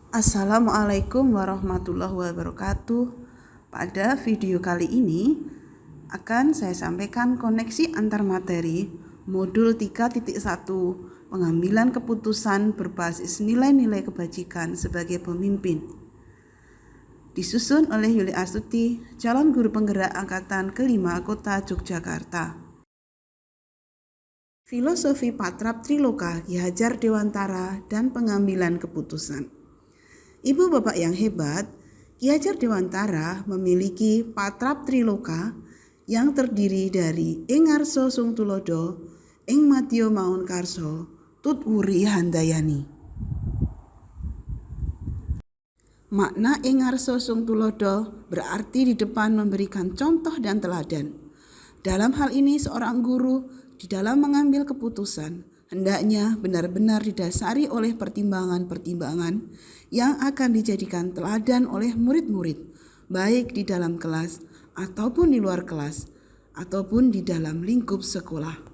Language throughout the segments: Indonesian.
Assalamualaikum warahmatullahi wabarakatuh. Pada video kali ini akan saya sampaikan koneksi antar materi modul 3.1 pengambilan keputusan berbasis nilai-nilai kebajikan sebagai pemimpin. Disusun oleh Yuli Astuti, calon guru penggerak angkatan kelima Kota Yogyakarta. Filosofi Patrap Triloka Ki Hajar Dewantara dan pengambilan keputusan. Ibu bapak yang hebat, Ki Hajar Dewantara memiliki patrap triloka yang terdiri dari Ing Ngarso Sung Tulodo, Ing Madya Maun Karso, Tut Wuri Handayani. Makna Ing Ngarso Sung Tulodo berarti di depan memberikan contoh dan teladan. Dalam hal ini seorang guru di dalam mengambil keputusan hendaknya benar-benar didasari oleh pertimbangan-pertimbangan yang akan dijadikan teladan oleh murid-murid, baik di dalam kelas ataupun di luar kelas, ataupun di dalam lingkup sekolah.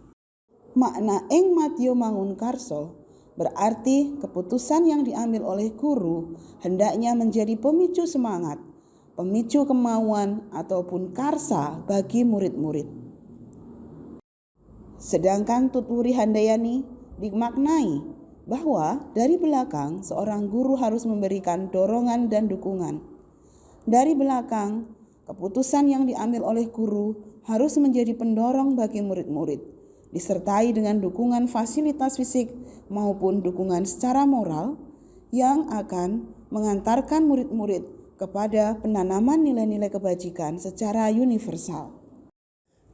Makna Ing Madya Mangun Karso berarti keputusan yang diambil oleh guru hendaknya menjadi pemicu semangat, pemicu kemauan ataupun karsa bagi murid-murid. Sedangkan Tut Wuri Handayani dimaknai bahwa dari belakang seorang guru harus memberikan dorongan dan dukungan. Dari belakang, keputusan yang diambil oleh guru harus menjadi pendorong bagi murid-murid, disertai dengan dukungan fasilitas fisik maupun dukungan secara moral yang akan mengantarkan murid-murid kepada penanaman nilai-nilai kebajikan secara universal.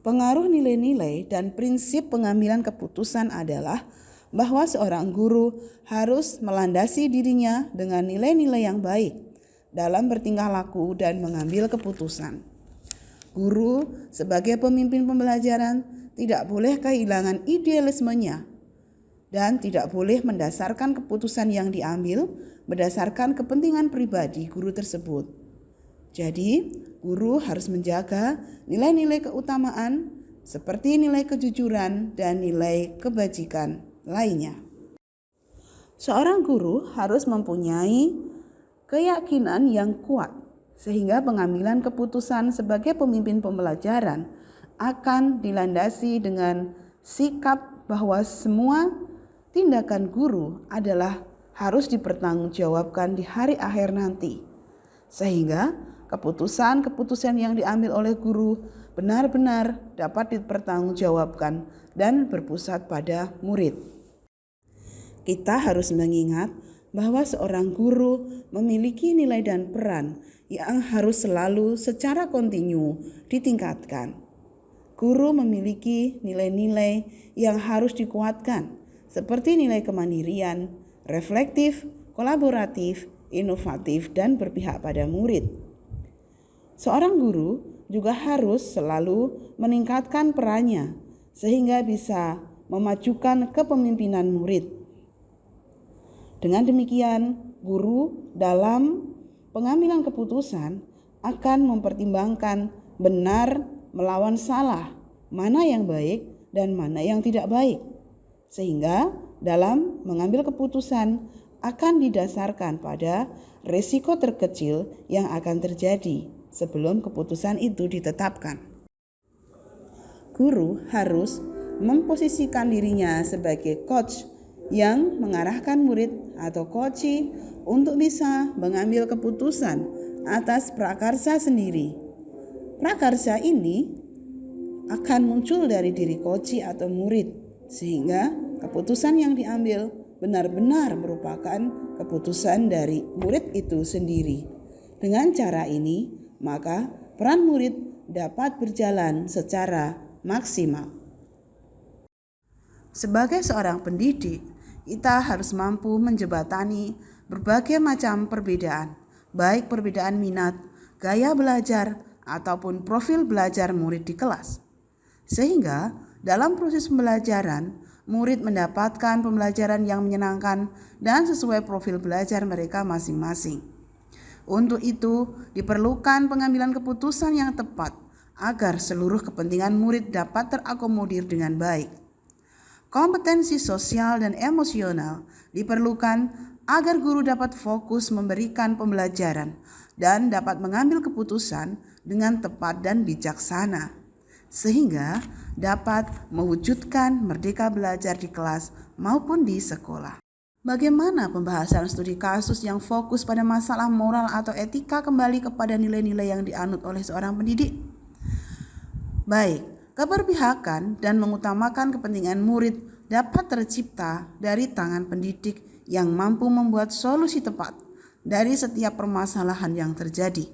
Pengaruh nilai-nilai dan prinsip pengambilan keputusan adalah bahwa seorang guru harus melandasi dirinya dengan nilai-nilai yang baik dalam bertingkah laku dan mengambil keputusan. Guru sebagai pemimpin pembelajaran tidak boleh kehilangan idealismenya dan tidak boleh mendasarkan keputusan yang diambil berdasarkan kepentingan pribadi guru tersebut. Jadi, guru harus menjaga nilai-nilai keutamaan seperti nilai kejujuran dan nilai kebajikan lainnya. Seorang guru harus mempunyai keyakinan yang kuat sehingga pengambilan keputusan sebagai pemimpin pembelajaran akan dilandasi dengan sikap bahwa semua tindakan guru adalah harus dipertanggungjawabkan di hari akhir nanti. Sehingga keputusan-keputusan yang diambil oleh guru benar-benar dapat dipertanggungjawabkan dan berpusat pada murid. Kita harus mengingat bahwa seorang guru memiliki nilai dan peran yang harus selalu secara kontinu ditingkatkan. Guru memiliki nilai-nilai yang harus dikuatkan, seperti nilai kemandirian, reflektif, kolaboratif, inovatif, dan berpihak pada murid. Seorang guru juga harus selalu meningkatkan perannya sehingga bisa memajukan kepemimpinan murid. Dengan demikian, guru dalam pengambilan keputusan akan mempertimbangkan benar melawan salah, mana yang baik dan mana yang tidak baik. Sehingga dalam mengambil keputusan akan didasarkan pada risiko terkecil yang akan terjadi sebelum keputusan itu ditetapkan. Guru harus memposisikan dirinya sebagai coach yang mengarahkan murid atau coachee untuk bisa mengambil keputusan atas prakarsa sendiri. Prakarsa ini akan muncul dari diri coachee atau murid, sehingga keputusan yang diambil benar-benar merupakan keputusan dari murid itu sendiri. Dengan cara ini, maka peran murid dapat berjalan secara maksimal. Sebagai seorang pendidik, kita harus mampu menjembatani berbagai macam perbedaan, baik perbedaan minat, gaya belajar, ataupun profil belajar murid di kelas. Sehingga dalam proses pembelajaran, murid mendapatkan pembelajaran yang menyenangkan dan sesuai profil belajar mereka masing-masing. Untuk itu, diperlukan pengambilan keputusan yang tepat agar seluruh kepentingan murid dapat terakomodir dengan baik. Kompetensi sosial dan emosional diperlukan agar guru dapat fokus memberikan pembelajaran dan dapat mengambil keputusan dengan tepat dan bijaksana, sehingga dapat mewujudkan merdeka belajar di kelas maupun di sekolah. Bagaimana pembahasan studi kasus yang fokus pada masalah moral atau etika kembali kepada nilai-nilai yang dianut oleh seorang pendidik? Baik, keberpihakan dan mengutamakan kepentingan murid dapat tercipta dari tangan pendidik yang mampu membuat solusi tepat dari setiap permasalahan yang terjadi.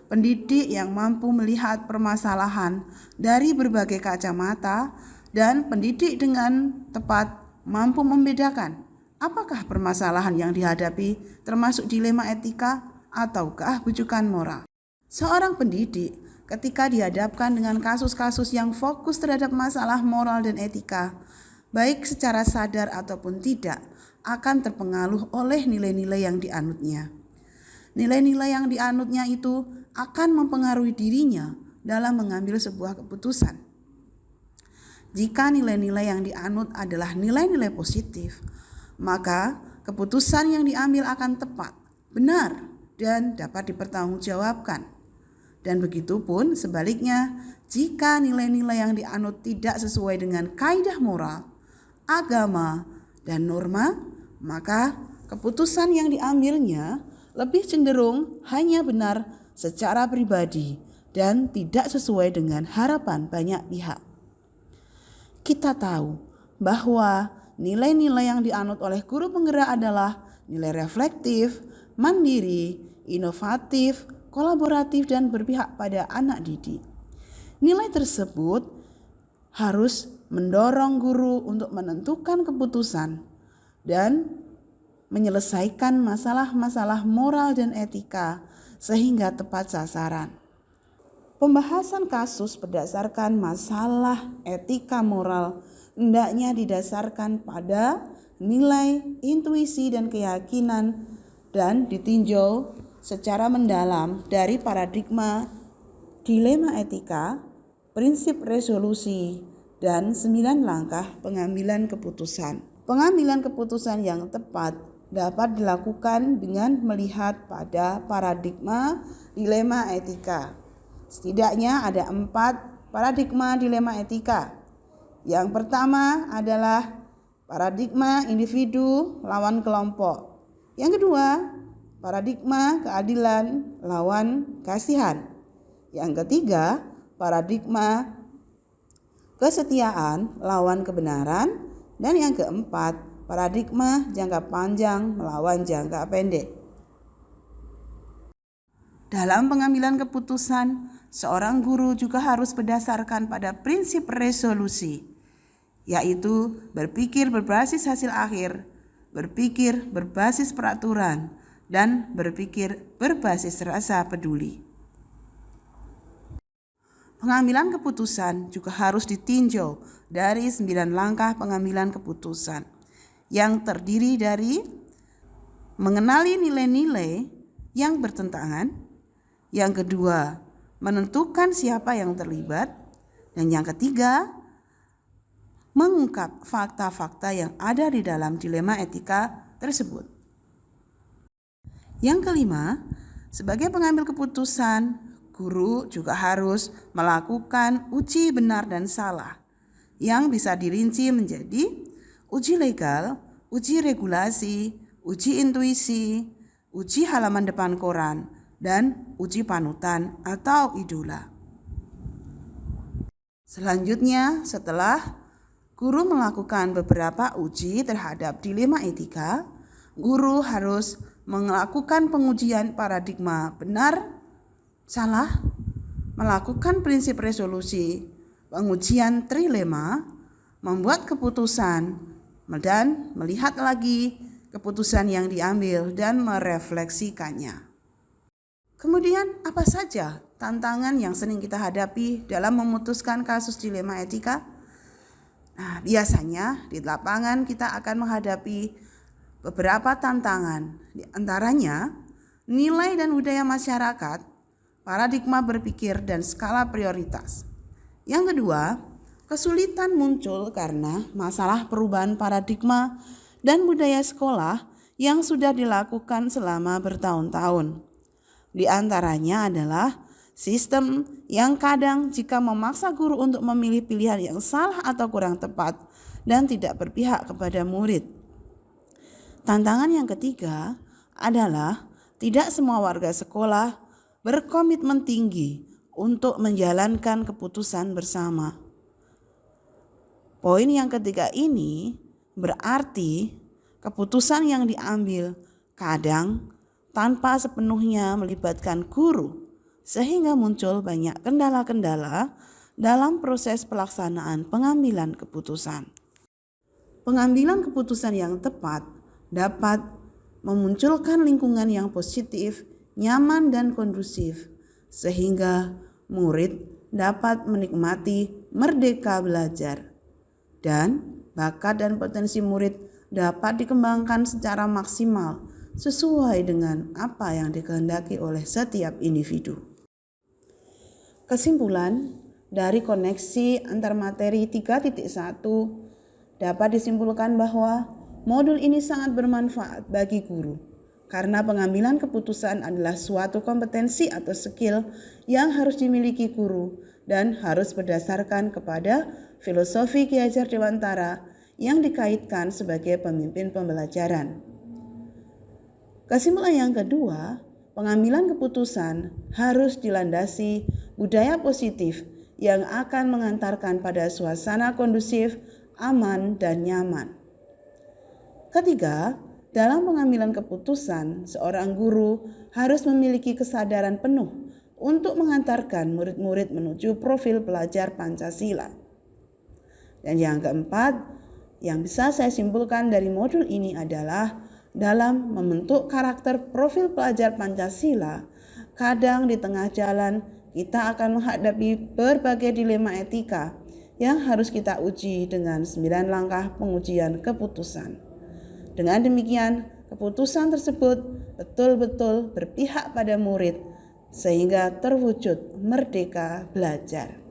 Pendidik yang mampu melihat permasalahan dari berbagai kacamata dan pendidik dengan tepat mampu membedakan apakah permasalahan yang dihadapi termasuk dilema etika ataukah bujukan moral. Seorang pendidik ketika dihadapkan dengan kasus-kasus yang fokus terhadap masalah moral dan etika, baik secara sadar ataupun tidak, akan terpengaruh oleh nilai-nilai yang dianutnya. Nilai-nilai yang dianutnya itu akan mempengaruhi dirinya dalam mengambil sebuah keputusan. Jika nilai-nilai yang dianut adalah nilai-nilai positif, maka keputusan yang diambil akan tepat, benar, dan dapat dipertanggungjawabkan. Dan begitu pun sebaliknya, jika nilai-nilai yang dianut tidak sesuai dengan kaidah moral, agama, dan norma, maka keputusan yang diambilnya lebih cenderung hanya benar secara pribadi dan tidak sesuai dengan harapan banyak pihak. Kita tahu bahwa nilai-nilai yang dianut oleh guru penggerak adalah nilai reflektif, mandiri, inovatif, kolaboratif, dan berpihak pada anak didik. Nilai tersebut harus mendorong guru untuk menentukan keputusan dan menyelesaikan masalah-masalah moral dan etika sehingga tepat sasaran. Pembahasan kasus berdasarkan masalah etika moral hendaknya didasarkan pada nilai, intuisi, dan keyakinan dan ditinjau secara mendalam dari paradigma dilema etika, prinsip resolusi, dan 9 langkah pengambilan keputusan. Pengambilan keputusan yang tepat dapat dilakukan dengan melihat pada paradigma dilema etika. Setidaknya ada 4 paradigma dilema etika. Yang pertama adalah paradigma individu lawan kelompok. Yang kedua, paradigma keadilan lawan kasihan. Yang ketiga, paradigma kesetiaan lawan kebenaran. Dan yang keempat, paradigma jangka panjang melawan jangka pendek. Dalam pengambilan keputusan, seorang guru juga harus berdasarkan pada prinsip resolusi, yaitu berpikir berbasis hasil akhir, berpikir berbasis peraturan, dan berpikir berbasis rasa peduli. Pengambilan keputusan juga harus ditinjau dari 9 langkah pengambilan keputusan yang terdiri dari mengenali nilai-nilai yang bertentangan, yang kedua menentukan siapa yang terlibat, dan yang ketiga mengungkap fakta-fakta yang ada di dalam dilema etika tersebut. Yang kelima, sebagai pengambil keputusan, guru juga harus melakukan uji benar dan salah yang bisa dirinci menjadi uji legal, uji regulasi, uji intuisi, uji halaman depan koran, dan uji panutan atau idola. Selanjutnya, setelah guru melakukan beberapa uji terhadap dilema etika, guru harus melakukan pengujian paradigma benar, salah, melakukan prinsip resolusi, pengujian trilema, membuat keputusan, dan melihat lagi keputusan yang diambil dan merefleksikannya. Kemudian apa saja tantangan yang sering kita hadapi dalam memutuskan kasus dilema etika? Nah, biasanya di lapangan kita akan menghadapi beberapa tantangan. Di antaranya nilai dan budaya masyarakat, paradigma berpikir, dan skala prioritas. Yang kedua, kesulitan muncul karena masalah perubahan paradigma dan budaya sekolah yang sudah dilakukan selama bertahun-tahun. Di antaranya adalah sistem yang kadang jika memaksa guru untuk memilih pilihan yang salah atau kurang tepat dan tidak berpihak kepada murid. Tantangan yang ketiga adalah tidak semua warga sekolah berkomitmen tinggi untuk menjalankan keputusan bersama. Poin yang ketiga ini berarti keputusan yang diambil kadang tanpa sepenuhnya melibatkan guru, sehingga muncul banyak kendala-kendala dalam proses pelaksanaan pengambilan keputusan. Pengambilan keputusan yang tepat dapat memunculkan lingkungan yang positif, nyaman dan kondusif, sehingga murid dapat menikmati merdeka belajar. Dan bakat dan potensi murid dapat dikembangkan secara maksimal sesuai dengan apa yang dikehendaki oleh setiap individu. Kesimpulan dari koneksi antar materi 3.1 dapat disimpulkan bahwa modul ini sangat bermanfaat bagi guru karena pengambilan keputusan adalah suatu kompetensi atau skill yang harus dimiliki guru dan harus berdasarkan kepada filosofi Ki Hajar Dewantara yang dikaitkan sebagai pemimpin pembelajaran. Kesimpulan yang kedua, pengambilan keputusan harus dilandasi budaya positif yang akan mengantarkan pada suasana kondusif, aman, dan nyaman. Ketiga, dalam pengambilan keputusan, seorang guru harus memiliki kesadaran penuh untuk mengantarkan murid-murid menuju profil pelajar Pancasila. Dan yang keempat, yang bisa saya simpulkan dari modul ini adalah dalam membentuk karakter profil pelajar Pancasila, kadang di tengah jalan kita akan menghadapi berbagai dilema etika yang harus kita uji dengan 9 langkah pengujian keputusan. Dengan demikian, keputusan tersebut betul-betul berpihak pada murid sehingga terwujud merdeka belajar.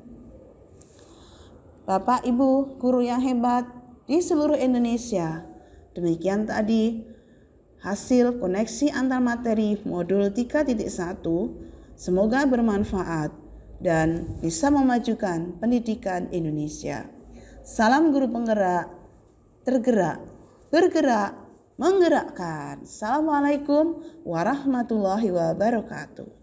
Bapak, Ibu, guru yang hebat di seluruh Indonesia, demikian tadi hasil koneksi antar materi modul 3.1. Semoga bermanfaat dan bisa memajukan pendidikan Indonesia. Salam guru penggerak, tergerak, bergerak, menggerakkan. Assalamualaikum warahmatullahi wabarakatuh.